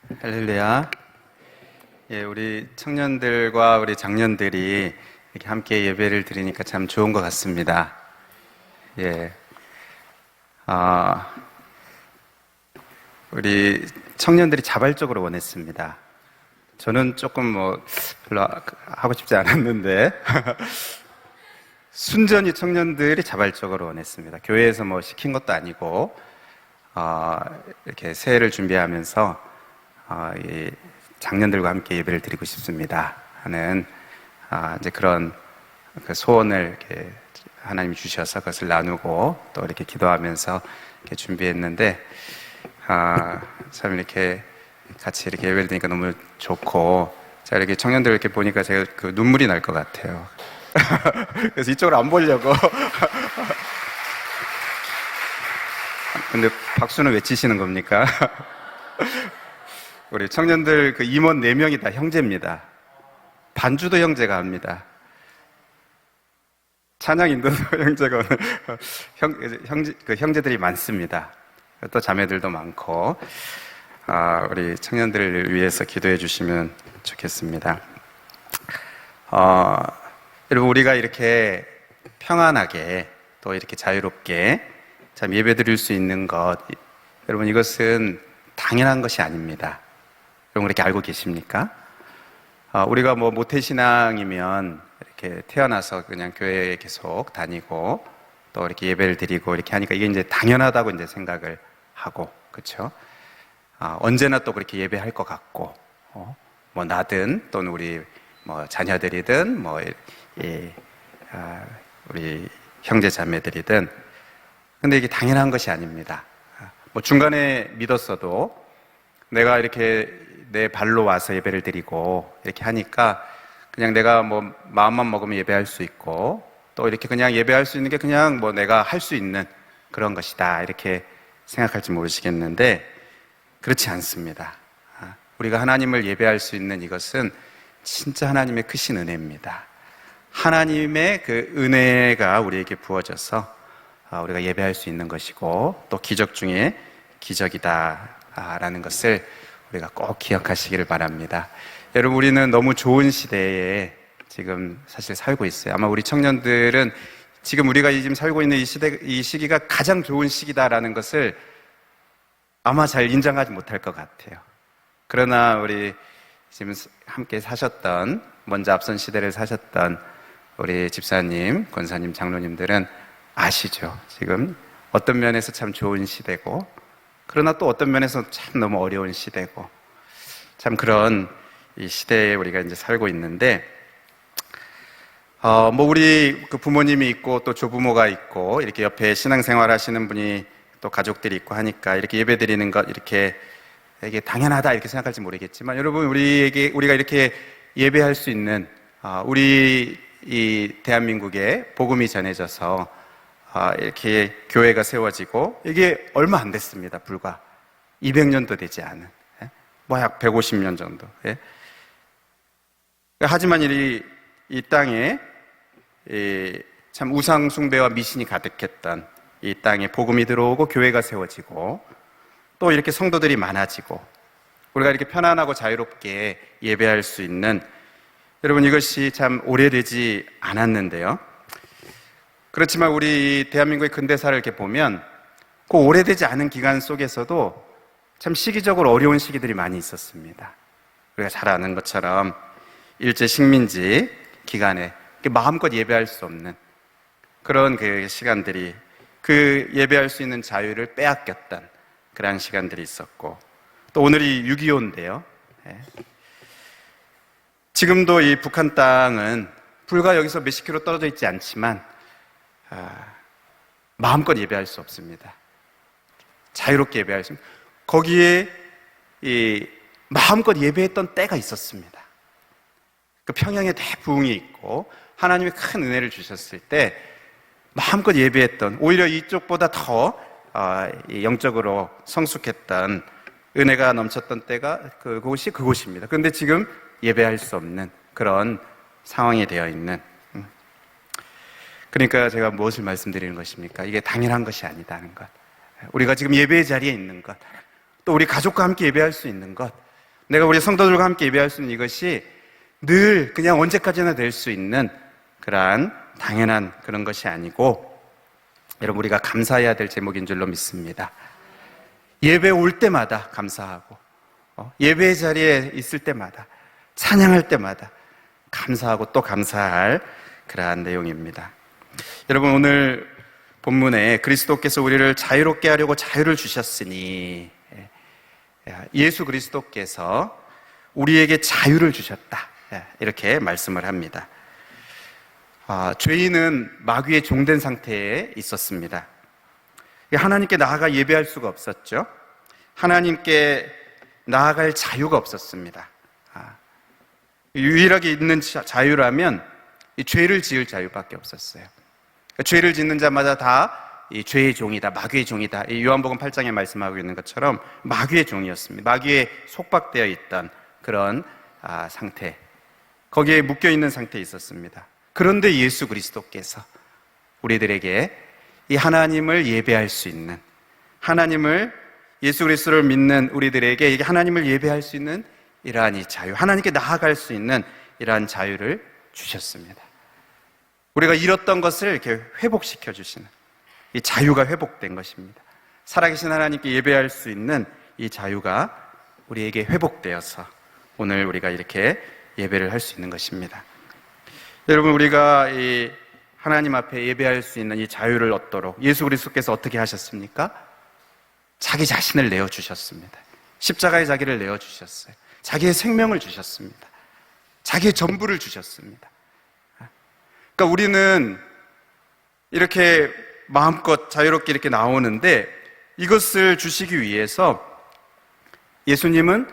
할렐루야. 예, 우리 청년들과 우리 장년들이 이렇게 함께 예배를 드리니까 참 좋은 것 같습니다. 예, 우리 청년들이 자발적으로 원했습니다. 저는 조금 별로 하고 싶지 않았는데, 순전히 청년들이 자발적으로 원했습니다. 교회에서 시킨 것도 아니고, 이렇게 새해를 준비하면서, 이 장년들과 함께 예배를 드리고 싶습니다 하는 이제 그런 그 소원을 이렇게 하나님이 주셔서 그것을 나누고 또 이렇게 기도하면서 이렇게 준비했는데 참 이렇게 같이 이렇게 예배를 드리니까 너무 좋고, 자 이렇게 청년들 이렇게 보니까 제가 그 눈물이 날 것 같아요. 그래서 이쪽으로 안 보려고. 근데 박수는 왜 치시는 겁니까? 우리 청년들 그 임원 4명이 다 형제입니다. 반주도 형제가 합니다. 찬양 인도도 형제가 형제들이 많습니다. 또 자매들도 많고, 우리 청년들을 위해서 기도해 주시면 좋겠습니다. 여러분, 우리가 이렇게 평안하게 또 이렇게 자유롭게 참 예배 드릴 수 있는 것, 여러분 이것은 당연한 것이 아닙니다. 여러분 그렇게 알고 계십니까? 우리가 모태신앙이면 이렇게 태어나서 그냥 교회에 계속 다니고 또 이렇게 예배를 드리고 이렇게 하니까 이게 이제 당연하다고 이제 생각을 하고, 그렇죠? 언제나 또 그렇게 예배할 것 같고, 나든 또는 우리 자녀들이든 우리 형제 자매들이든, 근데 이게 당연한 것이 아닙니다. 중간에 믿었어도 내가 이렇게 내 발로 와서 예배를 드리고 이렇게 하니까 그냥 내가 마음만 먹으면 예배할 수 있고 또 이렇게 그냥 예배할 수 있는 게 그냥 내가 할 수 있는 그런 것이다 이렇게 생각할지 모르시겠는데, 그렇지 않습니다. 우리가 하나님을 예배할 수 있는 이것은 진짜 하나님의 크신 은혜입니다. 하나님의 그 은혜가 우리에게 부어져서 우리가 예배할 수 있는 것이고 또 기적 중에 기적이다라는 것을 우리가 꼭 기억하시기를 바랍니다. 여러분, 우리는 너무 좋은 시대에 지금 사실 살고 있어요. 아마 우리 청년들은 지금 우리가 지금 살고 있는 이 시기가 가장 좋은 시기다라는 것을 아마 잘 인정하지 못할 것 같아요. 그러나 우리 지금 함께 사셨던, 먼저 앞선 시대를 사셨던 우리 집사님, 권사님, 장로님들은 아시죠? 지금 어떤 면에서 참 좋은 시대고, 그러나 또 어떤 면에서 참 너무 어려운 시대고, 참 그런 이 시대에 우리가 이제 살고 있는데, 우리 그 부모님이 있고 또 조부모가 있고 이렇게 옆에 신앙생활 하시는 분이 또 가족들이 있고 하니까 이렇게 예배 드리는 것 이게 당연하다 이렇게 생각할지 모르겠지만, 여러분 우리가 이렇게 예배할 수 있는 우리 이 대한민국에 복음이 전해져서 이렇게 교회가 세워지고 이게 얼마 안 됐습니다. 불과 200년도 되지 않은, 약 150년 정도. 하지만 이 땅에 참 우상 숭배와 미신이 가득했던 이 땅에 복음이 들어오고 교회가 세워지고 또 이렇게 성도들이 많아지고 우리가 이렇게 편안하고 자유롭게 예배할 수 있는, 여러분 이것이 참 오래되지 않았는데요. 그렇지만 우리 대한민국의 근대사를 이렇게 보면 그 오래되지 않은 기간 속에서도 참 시기적으로 어려운 시기들이 많이 있었습니다. 우리가 잘 아는 것처럼 일제 식민지 기간에 마음껏 예배할 수 없는 그런 그 시간들이, 그 예배할 수 있는 자유를 빼앗겼던 그런 시간들이 있었고, 또 오늘이 6.25인데요. 지금도 이 북한 땅은 불과 여기서 몇십 킬로 떨어져 있지 않지만 마음껏 예배할 수 없습니다. 자유롭게 예배할 수 없습니다. 거기에 이 마음껏 예배했던 때가 있었습니다. 그 평양에 대부흥이 있고 하나님이 큰 은혜를 주셨을 때 마음껏 예배했던, 오히려 이쪽보다 더 영적으로 성숙했던, 은혜가 넘쳤던 때가 그곳입니다. 그런데 지금 예배할 수 없는 그런 상황이 되어 있는, 그러니까 제가 무엇을 말씀드리는 것입니까? 이게 당연한 것이 아니다는 것, 우리가 지금 예배의 자리에 있는 것, 또 우리 가족과 함께 예배할 수 있는 것, 내가 우리 성도들과 함께 예배할 수 있는 이것이 늘 그냥 언제까지나 될 수 있는 그러한 당연한 그런 것이 아니고, 여러분, 우리가 감사해야 될 제목인 줄로 믿습니다. 예배 올 때마다 감사하고, 예배 자리에 있을 때마다, 찬양할 때마다 감사하고 또 감사할 그러한 내용입니다. 여러분, 오늘 본문에 그리스도께서 우리를 자유롭게 하려고 자유를 주셨으니, 예수 그리스도께서 우리에게 자유를 주셨다, 이렇게 말씀을 합니다. 죄인은 마귀의 종된 상태에 있었습니다. 하나님께 나아가 예배할 수가 없었죠. 하나님께 나아갈 자유가 없었습니다. 유일하게 있는 자유라면 이 죄를 지을 자유밖에 없었어요. 죄를 짓는 자마다 다 이 죄의 종이다, 마귀의 종이다. 이 요한복음 8장에 말씀하고 있는 것처럼 마귀의 종이었습니다. 마귀에 속박되어 있던 그런 상태, 거기에 묶여 있는 상태에 있었습니다. 그런데 예수 그리스도께서 우리들에게 이 하나님을 예배할 수 있는, 하나님을, 예수 그리스도를 믿는 우리들에게 하나님을 예배할 수 있는 이러한 이 자유, 하나님께 나아갈 수 있는 이러한 자유를 주셨습니다. 우리가 잃었던 것을 이렇게 회복시켜 주시는 이 자유가 회복된 것입니다. 살아계신 하나님께 예배할 수 있는 이 자유가 우리에게 회복되어서 오늘 우리가 이렇게 예배를 할 수 있는 것입니다. 여러분, 우리가 이 하나님 앞에 예배할 수 있는 이 자유를 얻도록 예수 그리스도께서 어떻게 하셨습니까? 자기 자신을 내어주셨습니다. 십자가의 자기를 내어주셨어요. 자기의 생명을 주셨습니다. 자기의 전부를 주셨습니다. 그러니까 우리는 이렇게 마음껏 자유롭게 이렇게 나오는데, 이것을 주시기 위해서 예수님은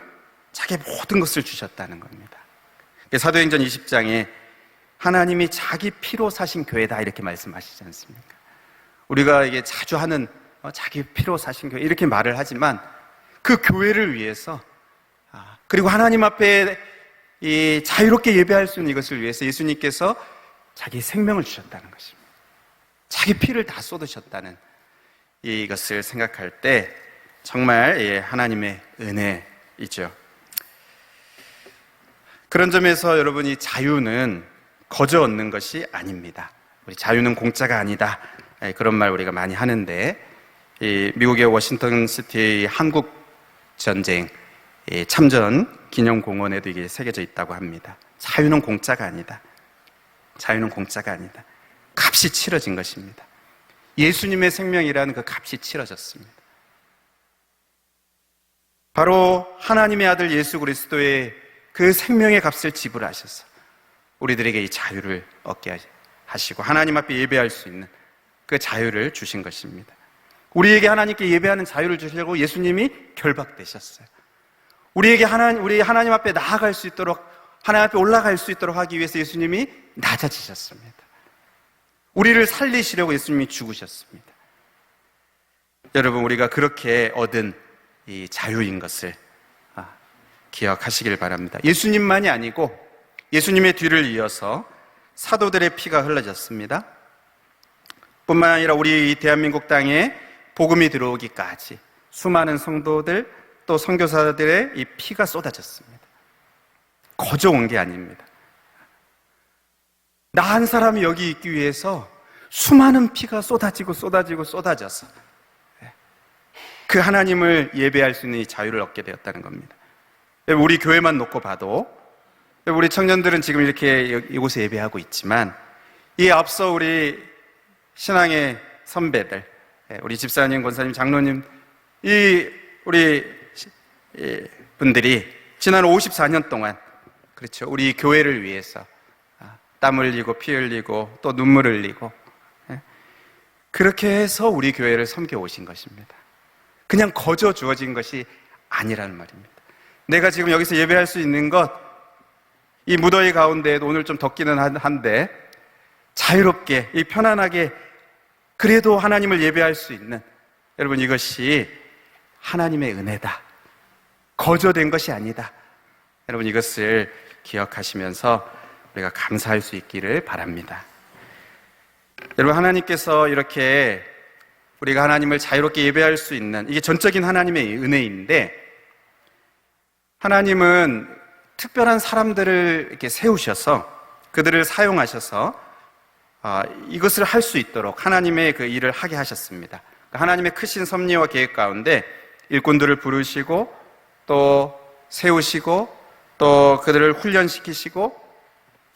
자기 모든 것을 주셨다는 겁니다. 사도행전 20장에 하나님이 자기 피로 사신 교회다, 이렇게 말씀하시지 않습니까? 우리가 이게 자주 하는 자기 피로 사신 교회, 이렇게 말을 하지만 그 교회를 위해서, 그리고 하나님 앞에 이 자유롭게 예배할 수 있는 이것을 위해서 예수님께서 자기 생명을 주셨다는 것입니다. 자기 피를 다 쏟으셨다는 이것을 생각할 때 정말 하나님의 은혜이죠. 그런 점에서 여러분, 이 자유는 거저 얻는 것이 아닙니다. 우리 자유는 공짜가 아니다, 그런 말 우리가 많이 하는데, 이 미국의 워싱턴 시티의 한국 전쟁 참전 기념공원에도 이게 새겨져 있다고 합니다. 자유는 공짜가 아니다. 자유는 공짜가 아니다. 값이 치러진 것입니다. 예수님의 생명이라는 그 값이 치러졌습니다. 바로 하나님의 아들 예수 그리스도의 그 생명의 값을 지불하셔서 우리들에게 이 자유를 얻게 하시고 하나님 앞에 예배할 수 있는 그 자유를 주신 것입니다. 우리에게 하나님께 예배하는 자유를 주시려고 예수님이 결박되셨어요. 우리 하나님 앞에 나아갈 수 있도록, 하나님 앞에 올라갈 수 있도록 하기 위해서 예수님이 낮아지셨습니다. 우리를 살리시려고 예수님이 죽으셨습니다. 여러분, 우리가 그렇게 얻은 이 자유인 것을 기억하시길 바랍니다. 예수님만이 아니고 예수님의 뒤를 이어서 사도들의 피가 흘러졌습니다. 뿐만 아니라 우리 이 대한민국 땅에 복음이 들어오기까지 수많은 성도들, 또 선교사들의 이 피가 쏟아졌습니다. 거저 온 게 아닙니다. 나 한 사람이 여기 있기 위해서 수많은 피가 쏟아져서 그 하나님을 예배할 수 있는 이 자유를 얻게 되었다는 겁니다. 우리 교회만 놓고 봐도, 우리 청년들은 지금 이렇게 이곳에 예배하고 있지만, 이 앞서 우리 신앙의 선배들, 우리 집사님, 권사님, 장로님, 우리 분들이 지난 54년 동안, 그렇죠, 우리 교회를 위해서 땀 흘리고 피 흘리고 또 눈물 흘리고 그렇게 해서 우리 교회를 섬겨 오신 것입니다. 그냥 거저 주어진 것이 아니라는 말입니다. 내가 지금 여기서 예배할 수 있는 것, 이 무더위 가운데에도 오늘 좀 덥기는 한데 자유롭게, 이 편안하게 그래도 하나님을 예배할 수 있는, 여러분, 이것이 하나님의 은혜다. 거저된 것이 아니다. 여러분, 이것을 기억하시면서 우리가 감사할 수 있기를 바랍니다. 여러분, 하나님께서 이렇게 우리가 하나님을 자유롭게 예배할 수 있는, 이게 전적인 하나님의 은혜인데, 하나님은 특별한 사람들을 이렇게 세우셔서 그들을 사용하셔서 이것을 할 수 있도록 하나님의 그 일을 하게 하셨습니다. 하나님의 크신 섭리와 계획 가운데 일꾼들을 부르시고 또 세우시고 또 그들을 훈련시키시고,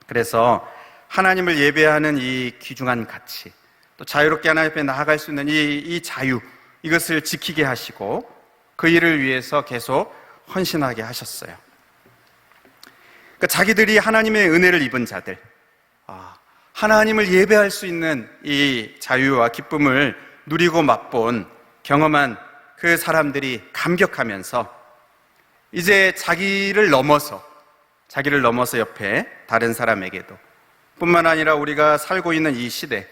그래서 하나님을 예배하는 이 귀중한 가치, 또 자유롭게 하나님 앞에 나아갈 수 있는 이 자유, 이것을 지키게 하시고 그 일을 위해서 계속 헌신하게 하셨어요. 그러니까 자기들이 하나님의 은혜를 입은 자들, 하나님을 예배할 수 있는 이 자유와 기쁨을 누리고 맛본 경험한 그 사람들이 감격하면서 이제 자기를 넘어서 옆에 다른 사람에게도, 뿐만 아니라 우리가 살고 있는 이 시대,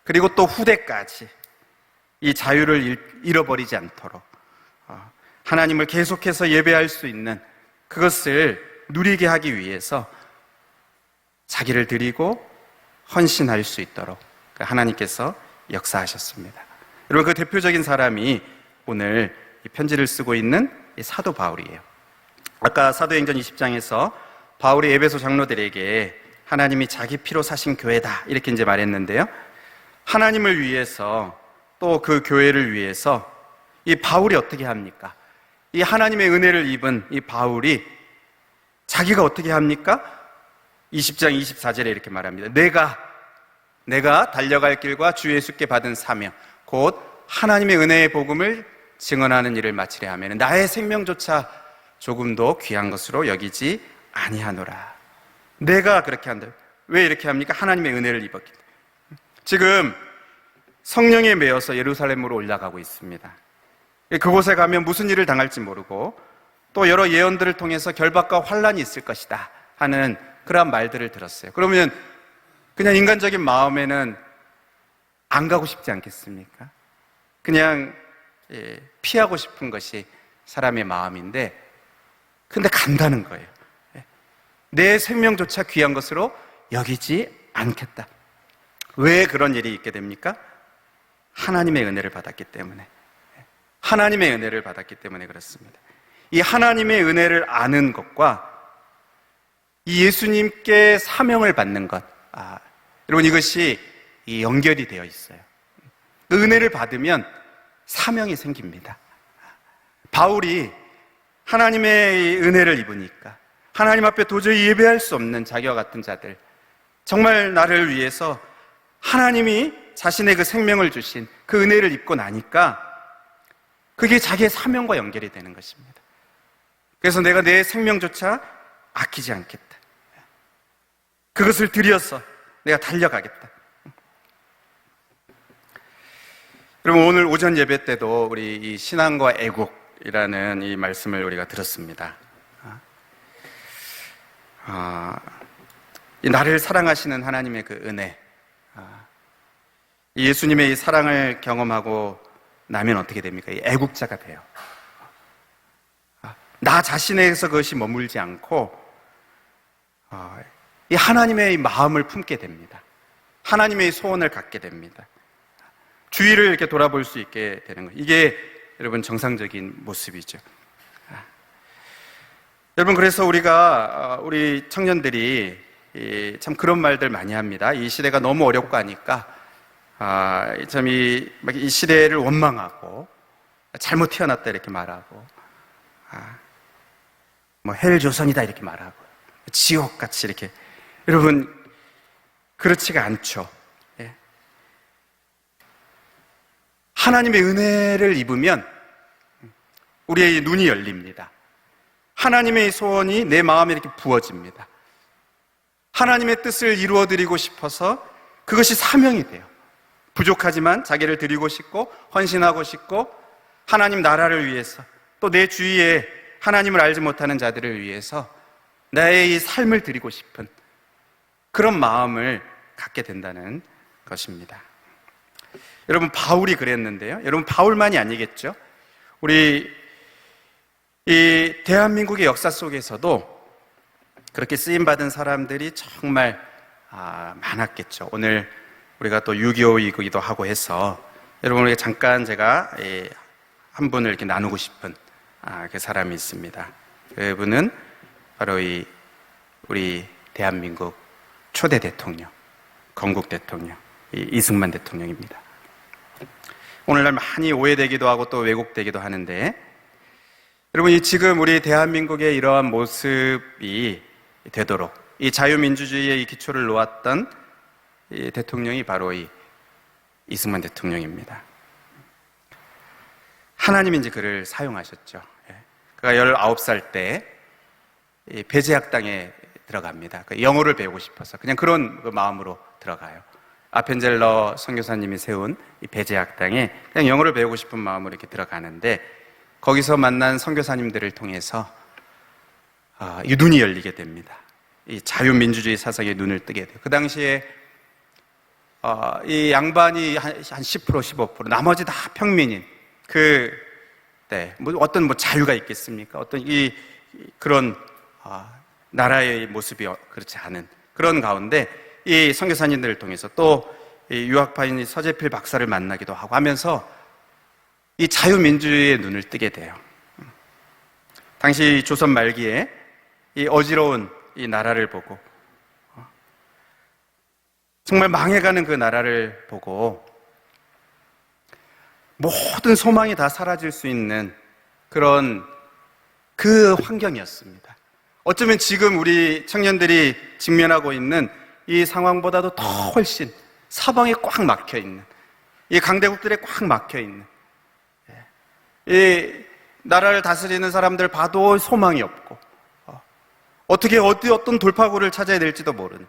그리고 또 후대까지 이 자유를 잃어버리지 않도록 하나님을 계속해서 예배할 수 있는 그것을 누리게 하기 위해서 자기를 드리고 헌신할 수 있도록 하나님께서 역사하셨습니다. 여러분, 그 대표적인 사람이 오늘 이 편지를 쓰고 있는 이 사도 바울이에요. 아까 사도행전 20장에서 바울이 에베소 장로들에게 하나님이 자기 피로 사신 교회다 이렇게 이제 말했는데요, 하나님을 위해서 또 그 교회를 위해서 이 바울이 어떻게 합니까? 이 하나님의 은혜를 입은 이 바울이 자기가 어떻게 합니까? 20장 24절에 이렇게 말합니다. 내가 달려갈 길과 주 예수께 받은 사명, 곧 하나님의 은혜의 복음을 증언하는 일을 마치려 하면 나의 생명조차 조금도 귀한 것으로 여기지 아니하노라. 내가 그렇게 한다. 왜 이렇게 합니까? 하나님의 은혜를 입었기 때문에. 지금 성령에 매여서 예루살렘으로 올라가고 있습니다. 그곳에 가면 무슨 일을 당할지 모르고 또 여러 예언들을 통해서 결박과 환란이 있을 것이다 하는 그러한 말들을 들었어요. 그러면 그냥 인간적인 마음에는 안 가고 싶지 않겠습니까? 그냥 피하고 싶은 것이 사람의 마음인데, 근데 간다는 거예요. 내 생명조차 귀한 것으로 여기지 않겠다. 왜 그런 일이 있게 됩니까? 하나님의 은혜를 받았기 때문에. 하나님의 은혜를 받았기 때문에 그렇습니다. 이 하나님의 은혜를 아는 것과 이 예수님께 사명을 받는 것, 여러분, 이것이 연결이 되어 있어요. 그 은혜를 받으면 사명이 생깁니다. 바울이 하나님의 은혜를 입으니까 하나님 앞에 도저히 예배할 수 없는 자기와 같은 자들, 정말 나를 위해서 하나님이 자신의 그 생명을 주신 그 은혜를 입고 나니까 그게 자기의 사명과 연결이 되는 것입니다. 그래서 내가 내 생명조차 아끼지 않겠다. 그것을 들여서 내가 달려가겠다. 여러분, 오늘 오전 예배 때도 우리 이 신앙과 애국이라는 이 말씀을 우리가 들었습니다. 이 나를 사랑하시는 하나님의 그 은혜, 예수님의 이 사랑을 경험하고 나면 어떻게 됩니까? 이 애국자가 돼요. 나 자신에서 그것이 머물지 않고 이 하나님의 마음을 품게 됩니다. 하나님의 소원을 갖게 됩니다. 주위를 이렇게 돌아볼 수 있게 되는 거예요. 이게 여러분 정상적인 모습이죠. 여러분, 그래서 우리 청년들이 참 그런 말들 많이 합니다. 이 시대가 너무 어렵고 하니까 참 이 시대를 원망하고 잘못 태어났다 이렇게 말하고 뭐 헬조선이다 이렇게 말하고 지옥같이 이렇게. 여러분, 그렇지가 않죠. 하나님의 은혜를 입으면 우리의 눈이 열립니다. 하나님의 소원이 내 마음에 이렇게 부어집니다. 하나님의 뜻을 이루어드리고 싶어서 그것이 사명이 돼요. 부족하지만 자기를 드리고 싶고 헌신하고 싶고 하나님 나라를 위해서, 또 내 주위에 하나님을 알지 못하는 자들을 위해서 나의 이 삶을 드리고 싶은 그런 마음을 갖게 된다는 것입니다. 여러분, 바울이 그랬는데요. 여러분, 바울만이 아니겠죠. 우리 이 대한민국의 역사 속에서도 그렇게 쓰임받은 사람들이 정말 많았겠죠. 오늘 우리가 또 6.25이기도 하고 해서 여러분에게 잠깐 제가 한 분을 이렇게 나누고 싶은 그 사람이 있습니다. 그분은 바로 우리 대한민국 초대 대통령, 건국 대통령, 이승만 대통령입니다. 오늘날 많이 오해되기도 하고 또 왜곡되기도 하는데, 여러분, 지금 우리 대한민국의 이러한 모습이 되도록 이 자유민주주의의 이 기초를 놓았던 이 대통령이 바로 이승만 대통령입니다. 하나님이 이제 그를 사용하셨죠. 그가 19살 때 배제학당에 들어갑니다. 영어를 배우고 싶어서 그냥 그런 마음으로 들어가요. 아펜젤러 선교사님이 세운 이 배제학당에 그냥 영어를 배우고 싶은 마음으로 이렇게 들어가는데, 거기서 만난 선교사님들을 통해서 이 눈이 열리게 됩니다. 이 자유민주주의 사상에 눈을 뜨게 돼요. 그 당시에 이 양반이 한 10%, 15%, 나머지 다 평민인 뭐 어떤 자유가 있겠습니까? 어떤 그런 나라의 모습이 그렇지 않은 그런 가운데 이 선교사님들을 통해서 또 이 유학파인 서재필 박사를 만나기도 하고 하면서 이 자유민주주의의 눈을 뜨게 돼요. 당시 조선 말기에 이 어지러운 이 나라를 보고, 정말 망해가는 그 나라를 보고 모든 소망이 다 사라질 수 있는 그런 그 환경이었습니다. 어쩌면 지금 우리 청년들이 직면하고 있는 이 상황보다도 더 훨씬 사방에 꽉 막혀 있는, 이 강대국들에 꽉 막혀 있는, 이 나라를 다스리는 사람들 봐도 소망이 없고, 어떻게 어떤 돌파구를 찾아야 될지도 모르는,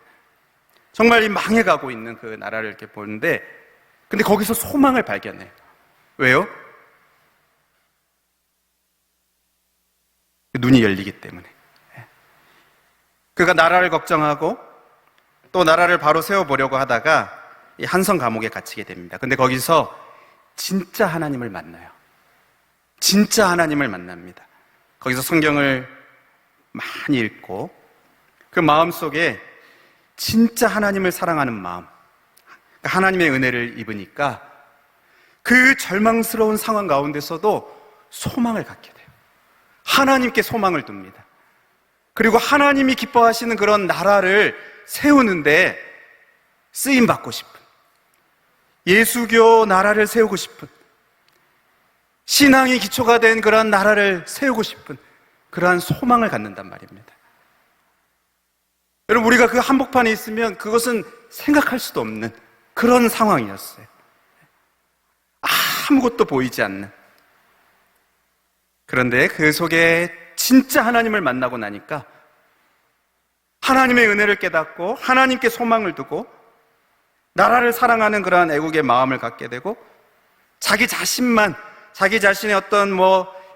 정말 이 망해가고 있는 그 나라를 이렇게 보는데, 근데 거기서 소망을 발견해요. 왜요? 눈이 열리기 때문에. 그가 나라를 걱정하고 또 나라를 바로 세워보려고 하다가 이 한성 감옥에 갇히게 됩니다. 근데 거기서 진짜 하나님을 만나요. 진짜 하나님을 만납니다. 거기서 성경을 많이 읽고 그 마음속에 진짜 하나님을 사랑하는 마음, 하나님의 은혜를 입으니까 그 절망스러운 상황 가운데서도 소망을 갖게 돼요. 하나님께 소망을 둡니다. 그리고 하나님이 기뻐하시는 그런 나라를 세우는데 쓰임받고 싶은, 예수교 나라를 세우고 싶은, 신앙이 기초가 된 그런 나라를 세우고 싶은 그러한 소망을 갖는단 말입니다. 여러분, 우리가 그 한복판에 있으면 그것은 생각할 수도 없는 그런 상황이었어요. 아무것도 보이지 않는. 그런데 그 속에 진짜 하나님을 만나고 나니까 하나님의 은혜를 깨닫고 하나님께 소망을 두고 나라를 사랑하는 그러한 애국의 마음을 갖게 되고, 자기 자신만, 자기 자신의 어떤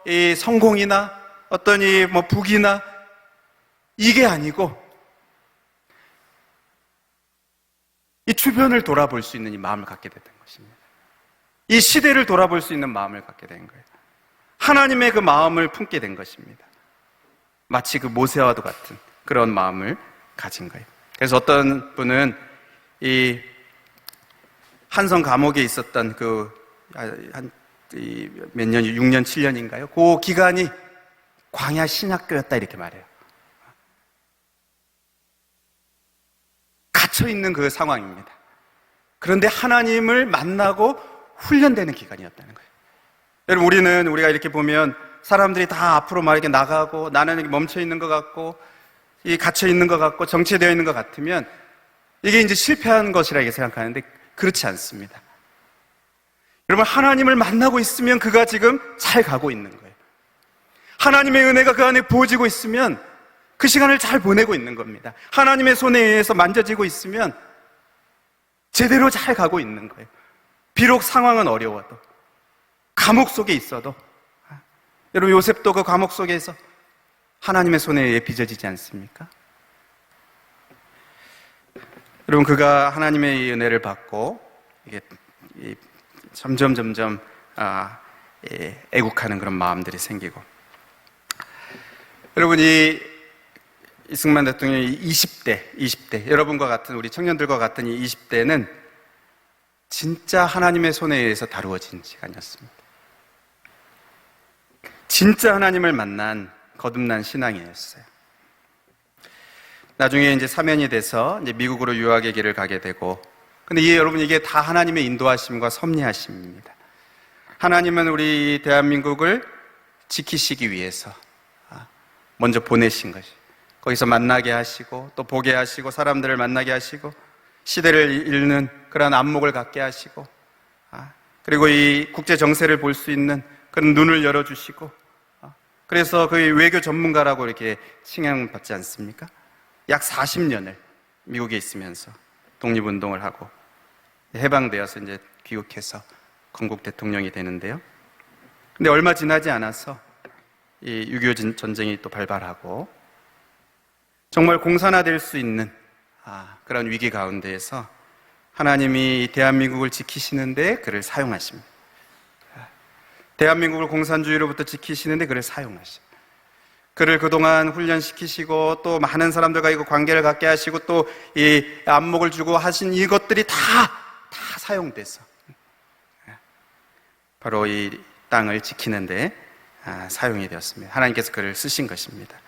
이 성공이나 어떤 부귀나 이게 아니고 이 주변을 돌아볼 수 있는 이 마음을 갖게 됐던 것입니다. 이 시대를 돌아볼 수 있는 마음을 갖게 된 거예요. 하나님의 그 마음을 품게 된 것입니다. 마치 그 모세와도 같은 그런 마음을 가진 거예요. 그래서 어떤 분은 이 한성 감옥에 있었던 몇 년, 6년, 7년인가요? 그 기간이 광야 신학교였다 이렇게 말해요. 갇혀있는 그 상황입니다. 그런데 하나님을 만나고 훈련되는 기간이었다는 거예요. 여러분, 우리가 이렇게 보면 사람들이 다 앞으로 막 이렇게 나가고 나는 멈춰있는 것 같고 갇혀있는 것 같고 정체되어 있는 것 같으면 이게 이제 실패한 것이라 이렇게 생각하는데 그렇지 않습니다. 여러분, 하나님을 만나고 있으면 그가 지금 잘 가고 있는 거예요. 하나님의 은혜가 그 안에 부어지고 있으면 그 시간을 잘 보내고 있는 겁니다. 하나님의 손에 의해서 만져지고 있으면 제대로 잘 가고 있는 거예요. 비록 상황은 어려워도, 감옥 속에 있어도. 여러분, 요셉도 그 감옥 속에서 하나님의 손에 의해 빚어지지 않습니까? 여러분, 그가 하나님의 은혜를 받고 이게 점점 애국하는 그런 마음들이 생기고, 여러분, 이승만 대통령이 20대 여러분과 같은 우리 청년들과 같은 이 20대는 진짜 하나님의 손에 의해서 다루어진 시간이었습니다. 진짜 하나님을 만난 거듭난 신앙이었어요. 나중에 이제 사면이 돼서 이제 미국으로 유학의 길을 가게 되고, 근데 여러분, 이게 다 하나님의 인도하심과 섭리하심입니다. 하나님은 우리 대한민국을 지키시기 위해서 먼저 보내신 것이, 거기서 만나게 하시고 또 보게 하시고 사람들을 만나게 하시고 시대를 읽는 그런 안목을 갖게 하시고, 그리고 이 국제 정세를 볼 수 있는 그런 눈을 열어주시고, 그래서 그 외교 전문가라고 이렇게 칭송받지 않습니까? 약 40년을 미국에 있으면서 독립운동을 하고 해방되어서 이제 귀국해서 건국 대통령이 되는데요. 근데 얼마 지나지 않아서 이 6.25 전쟁이 또 발발하고 정말 공산화될 수 있는 그런 위기 가운데에서 하나님이 대한민국을 지키시는데 그를 사용하십니다. 대한민국을 공산주의로부터 지키시는데 그를 사용하십니다. 그를 그동안 훈련시키시고 또 많은 사람들과 이거 관계를 갖게 하시고 또 이 안목을 주고 하신 이것들이 다 사용돼서 바로 이 땅을 지키는데 사용이 되었습니다. 하나님께서 그를 쓰신 것입니다.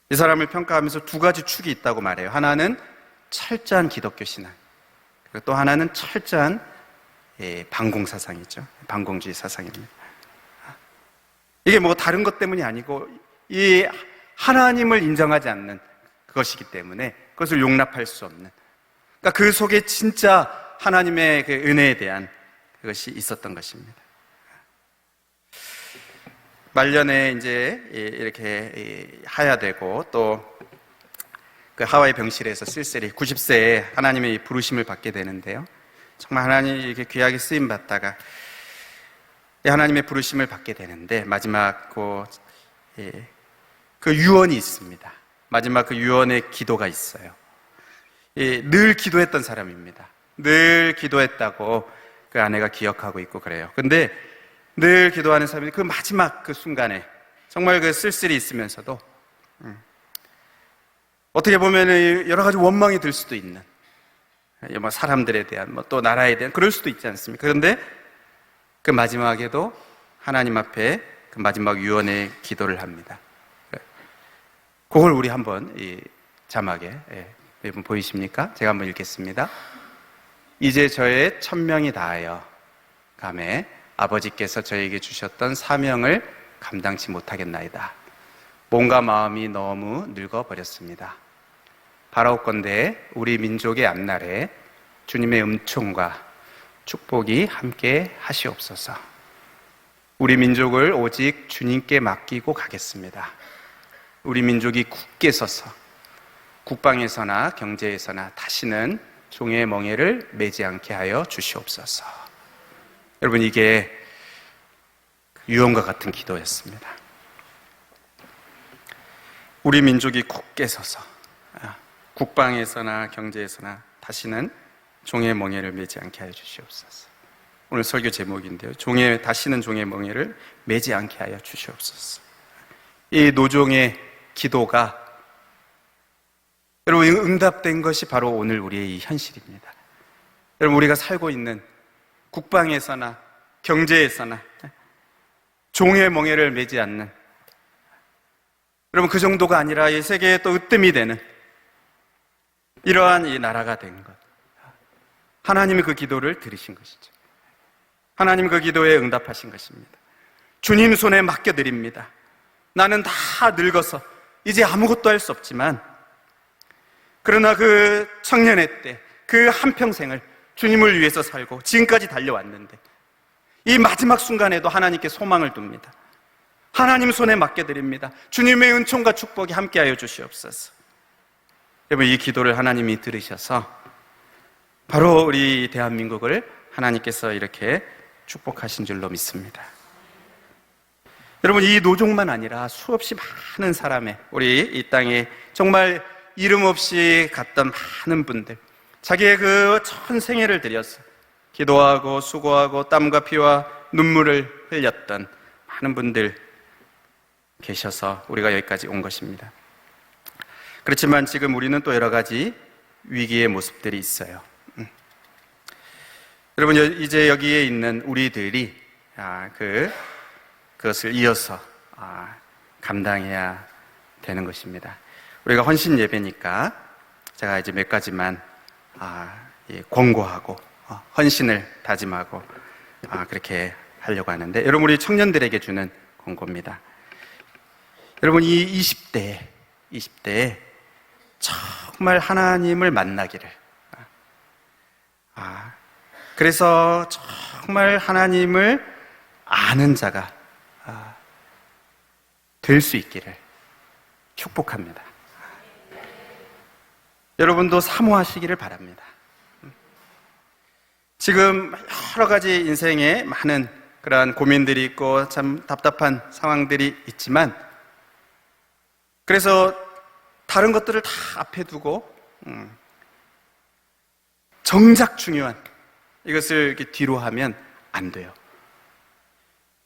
이 사람을 평가하면서 두 가지 축이 있다고 말해요. 하나는 철저한 기독교 신앙, 그리고 또 하나는 철저한 반공 사상이죠. 반공주의 사상입니다. 이게 뭐 다른 것 때문이 아니고 이 하나님을 인정하지 않는 그것이기 때문에 그것을 용납할 수 없는, 그러니까 그 속에 진짜 하나님의 그 은혜에 대한 그것이 있었던 것입니다. 말년에 이제 이렇게 하야되고 또 그 하와이 병실에서 쓸쓸히 90세에 하나님의 부르심을 받게 되는데요. 정말 하나님 이렇게 귀하게 쓰임 받다가 하나님의 부르심을 받게 되는데 마지막 그 유언이 있습니다. 마지막 그 유언의 기도가 있어요. 늘 기도했던 사람입니다. 늘 기도했다고 그 아내가 기억하고 있고 그래요. 근데 늘 기도하는 사람이 그 마지막 그 순간에 정말 그 쓸쓸히 있으면서도 어떻게 보면 여러 가지 원망이 들 수도 있는, 뭐 사람들에 대한, 뭐 또 나라에 대한, 그럴 수도 있지 않습니까? 그런데 그 마지막에도 하나님 앞에 그 마지막 유언의 기도를 합니다. 그걸 우리 한번 이 자막에 여러분 보이십니까? 제가 한번 읽겠습니다. 이제 저의 천명이 다하여 가매 아버지께서 저에게 주셨던 사명을 감당치 못하겠나이다. 몸과 마음이 너무 늙어버렸습니다. 바라옵건대 우리 민족의 앞날에 주님의 은총과 축복이 함께 하시옵소서. 우리 민족을 오직 주님께 맡기고 가겠습니다. 우리 민족이 굳게 서서 국방에서나 경제에서나 다시는 종의 멍에를 매지 않게 하여 주시옵소서. 여러분, 이게 유언과 같은 기도였습니다. 우리 민족이 굳게 서서 국방에서나 경제에서나 다시는 종의 멍에를 매지 않게 하여 주시옵소서. 오늘 설교 제목인데요. 다시는 종의 멍에를 매지 않게 하여 주시옵소서. 이 노종의 기도가 여러분 응답된 것이 바로 오늘 우리의 이 현실입니다. 여러분, 우리가 살고 있는 국방에서나 경제에서나 종의 멍에를 매지 않는, 여러분 그 정도가 아니라 이 세계에 또 으뜸이 되는 이러한 이 나라가 된 것, 하나님이 그 기도를 들으신 것이죠. 하나님 그 기도에 응답하신 것입니다. 주님 손에 맡겨드립니다. 나는 다 늙어서 이제 아무것도 할 수 없지만, 그러나 그 청년의 때 그 한평생을 주님을 위해서 살고 지금까지 달려왔는데 이 마지막 순간에도 하나님께 소망을 둡니다. 하나님 손에 맡겨드립니다. 주님의 은총과 축복이 함께하여 주시옵소서. 여러분, 이 기도를 하나님이 들으셔서 바로 우리 대한민국을 하나님께서 이렇게 축복하신 줄로 믿습니다. 여러분, 이 노종만 아니라 수없이 많은 사람의, 우리 이 땅에 정말 이름 없이 갔던 많은 분들, 자기의 그 전생애를 들여서 기도하고 수고하고 땀과 피와 눈물을 흘렸던 많은 분들 계셔서 우리가 여기까지 온 것입니다. 그렇지만 지금 우리는 또 여러 가지 위기의 모습들이 있어요. 여러분, 이제 여기에 있는 우리들이 그것을 이어서 감당해야 되는 것입니다. 우리가 헌신 예배니까 제가 이제 몇 가지만 권고하고 헌신을 다짐하고 그렇게 하려고 하는데, 여러분, 우리 청년들에게 주는 권고입니다. 여러분, 이 20대에 정말 하나님을 만나기를, 그래서 정말 하나님을 아는 자가 될 수 있기를 축복합니다. 여러분도 사모하시기를 바랍니다. 지금 여러 가지 인생에 많은 그러한 고민들이 있고 참 답답한 상황들이 있지만, 그래서 다른 것들을 다 앞에 두고 정작 중요한 이것을 이렇게 뒤로 하면 안 돼요.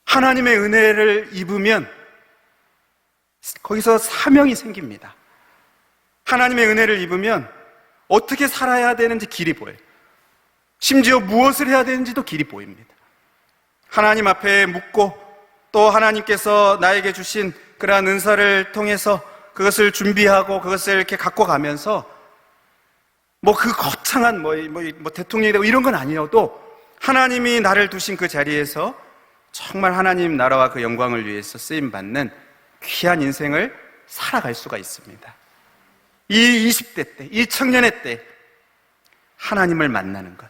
하나님의 은혜를 입으면 거기서 사명이 생깁니다. 하나님의 은혜를 입으면 어떻게 살아야 되는지 길이 보여요. 심지어 무엇을 해야 되는지도 길이 보입니다. 하나님 앞에 묻고 또 하나님께서 나에게 주신 그러한 은사를 통해서 그것을 준비하고 그것을 이렇게 갖고 가면서 그 거창한 대통령이 되고 이런 건 아니어도 하나님이 나를 두신 그 자리에서 정말 하나님 나라와 그 영광을 위해서 쓰임받는 귀한 인생을 살아갈 수가 있습니다. 이 20대 때, 이 청년의 때 하나님을 만나는 것,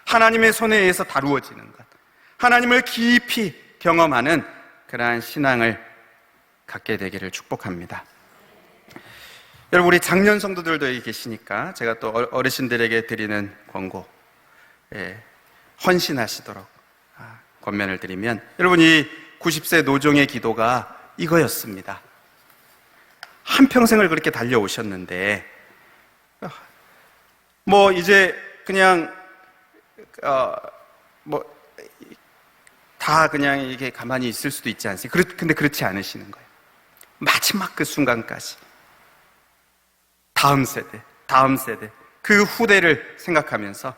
하나님의 손에 의해서 다루어지는 것, 하나님을 깊이 경험하는 그러한 신앙을 갖게 되기를 축복합니다. 여러분, 우리 장년 성도들도 여기 계시니까 제가 또 어르신들에게 드리는 권고, 헌신하시도록 권면을 드리면, 여러분, 이 90세 노종의 기도가 이거였습니다. 한평생을 그렇게 달려오셨는데 이제 그냥 다 그냥 이게 가만히 있을 수도 있지 않습니까? 근데 그렇지 않으시는 거예요. 마지막 그 순간까지 다음 세대 그 후대를 생각하면서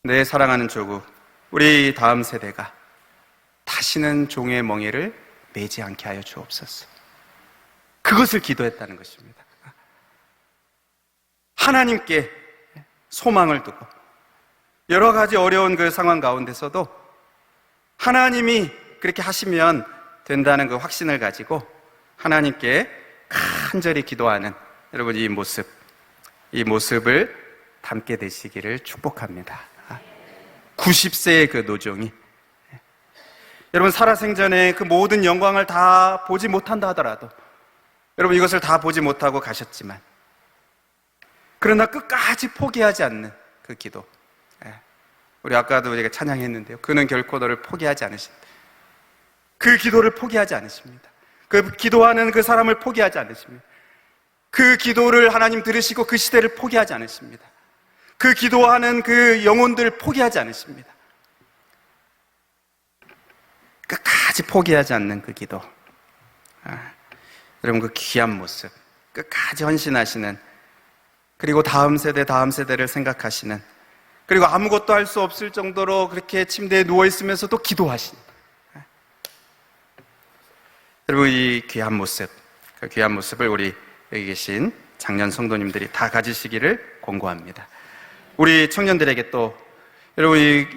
내 사랑하는 조국, 우리 다음 세대가 다시는 종의 멍에를 매지 않게 하여 주옵소서. 그것을 기도했다는 것입니다. 하나님께 소망을 두고 여러 가지 어려운 그 상황 가운데서도 하나님이 그렇게 하시면 된다는 그 확신을 가지고 하나님께 간절히 기도하는 여러분, 이 모습을 담게 되시기를 축복합니다. 90세의 그 노종이, 여러분, 살아생전에 그 모든 영광을 다 보지 못한다 하더라도, 여러분, 이것을 다 보지 못하고 가셨지만 그러나 끝까지 포기하지 않는 그 기도, 우리 아까도 우리가 찬양했는데요, 그는 결코 너를 포기하지 않으신다. 그 기도를 포기하지 않으십니다. 그 기도하는 그 사람을 포기하지 않으십니다. 그 기도를 하나님 들으시고 그 시대를 포기하지 않으십니다. 그 기도하는 그 영혼들을 포기하지 않으십니다. 끝까지 포기하지 않는 그 기도, 여러분, 그 귀한 모습, 끝까지 헌신하시는, 그리고 다음 세대를 생각하시는, 그리고 아무것도 할 수 없을 정도로 그렇게 침대에 누워있으면서도 기도하시는, 여러분, 이 귀한 모습, 그 귀한 모습을 우리 여기 계신 장년 성도님들이 다 가지시기를 권고합니다. 우리 청년들에게 또, 여러분, 이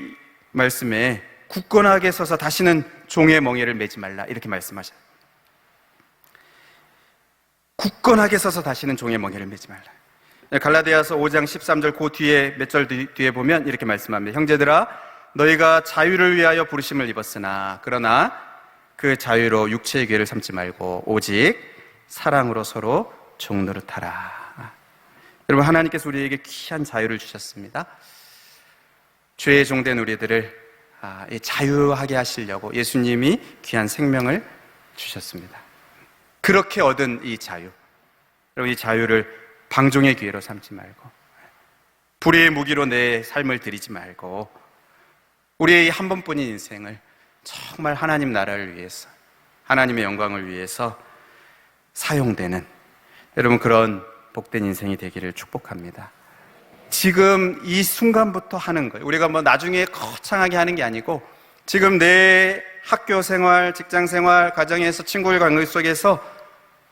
말씀에 굳건하게 서서 다시는 종의 멍에를 매지 말라, 이렇게 말씀하셔요. 굳건하게 서서 다시는 종의 멍에를 매지 말라. 갈라디아서 5장 13절 그 뒤에 몇 절 뒤에 보면 이렇게 말씀합니다. 형제들아, 너희가 자유를 위하여 부르심을 입었으나 그러나 그 자유로 육체의 괴를 삼지 말고 오직 사랑으로 서로 종노릇하라. 여러분, 하나님께서 우리에게 귀한 자유를 주셨습니다. 죄의 종된 우리들을 자유하게 하시려고 예수님이 귀한 생명을 주셨습니다. 그렇게 얻은 이 자유, 여러분, 이 자유를 방종의 기회로 삼지 말고, 불의의 무기로 내 삶을 들이지 말고, 우리의 한 번뿐인 인생을 정말 하나님 나라를 위해서, 하나님의 영광을 위해서 사용되는, 여러분, 그런 복된 인생이 되기를 축복합니다. 지금 이 순간부터 하는 거예요. 우리가 나중에 거창하게 하는 게 아니고 지금 내 학교 생활, 직장 생활, 가정에서 친구들 관계 속에서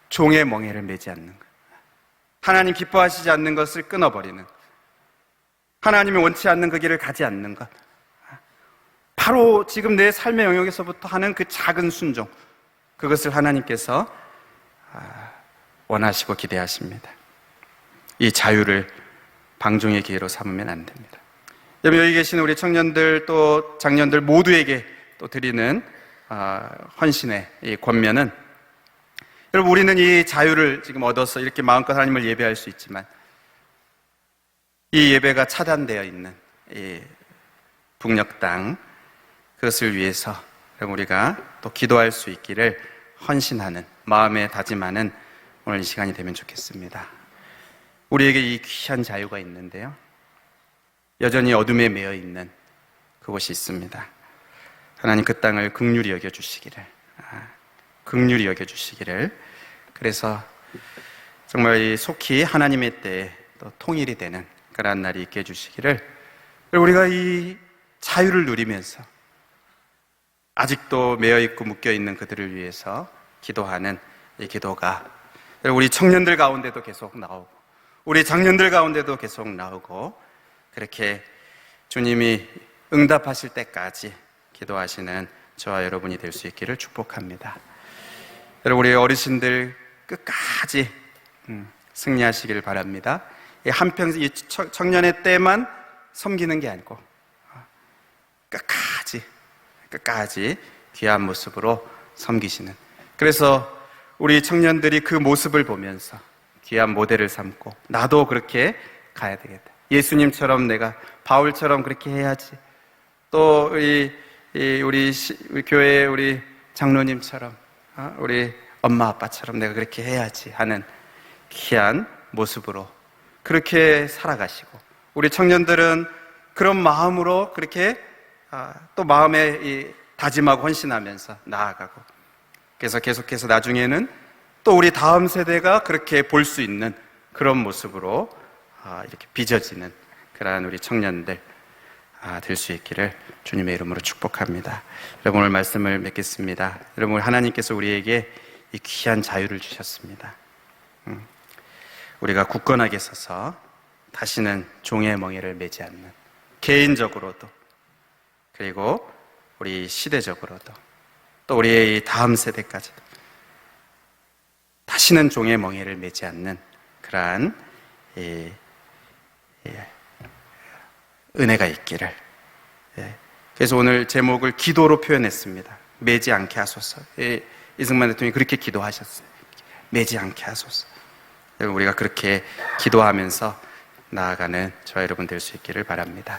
종의 멍에를 매지 않는 것. 하나님 기뻐하시지 않는 것을 끊어버리는 것. 하나님이 원치 않는 그 길을 가지 않는 것. 바로 지금 내 삶의 영역에서부터 하는 그 작은 순종, 그것을 하나님께서 원하시고 기대하십니다. 이 자유를 방종의 기회로 삼으면 안 됩니다. 여러분, 여기 계신 우리 청년들 또 장년들 모두에게 또 드리는 헌신의 이 권면은, 여러분, 우리는 이 자유를 지금 얻어서 이렇게 마음껏 하나님을 예배할 수 있지만 이 예배가 차단되어 있는 이 북녘 땅, 그것을 위해서 우리가 또 기도할 수 있기를 헌신하는 마음에 다짐하는 오늘 이 시간이 되면 좋겠습니다. 우리에게 이 귀한 자유가 있는데요, 여전히 어둠에 매여 있는 그곳이 있습니다. 하나님 그 땅을 긍휼히 여겨주시기를, 긍휼히 여겨주시기를, 그래서 정말 이 속히 하나님의 때에 또 통일이 되는 그러한 날이 있게 해주시기를, 우리가 이 자유를 누리면서 아직도 매여있고 묶여있는 그들을 위해서 기도하는 이 기도가 우리 청년들 가운데도 계속 나오고 우리 장년들 가운데도 계속 나오고, 그렇게 주님이 응답하실 때까지 기도하시는 저와 여러분이 될 수 있기를 축복합니다. 여러분, 우리 어르신들 끝까지 승리하시기를 바랍니다. 한평생 이 청년의 때만 섬기는 게 아니고 끝까지 귀한 모습으로 섬기시는, 그래서 우리 청년들이 그 모습을 보면서 귀한 모델을 삼고 나도 그렇게 가야 되겠다. 예수님처럼 내가, 바울처럼 그렇게 해야지. 또 우리 교회 우리 장로님처럼, 우리 엄마 아빠처럼 내가 그렇게 해야지 하는 귀한 모습으로 그렇게 살아가시고, 우리 청년들은 그런 마음으로 그렇게 또 마음에 다짐하고 헌신하면서 나아가고, 그래서 계속해서 나중에는 또 우리 다음 세대가 그렇게 볼 수 있는 그런 모습으로 이렇게 빚어지는 그러한 우리 청년들 될 수 있기를 주님의 이름으로 축복합니다. 여러분, 오늘 말씀을 맺겠습니다. 여러분, 하나님께서 우리에게 이 귀한 자유를 주셨습니다. 우리가 굳건하게 서서 다시는 종의 멍에를 매지 않는, 개인적으로도 그리고 우리 시대적으로도 또 우리의 다음 세대까지도 다시는 종의 멍에를 매지 않는 그러한 은혜가 있기를. 그래서 오늘 제목을 기도로 표현했습니다. 매지 않게 하소서. 이승만 대통령이 그렇게 기도하셨어요. 매지 않게 하소서. 우리가 그렇게 기도하면서 나아가는 저와 여러분 될 수 있기를 바랍니다.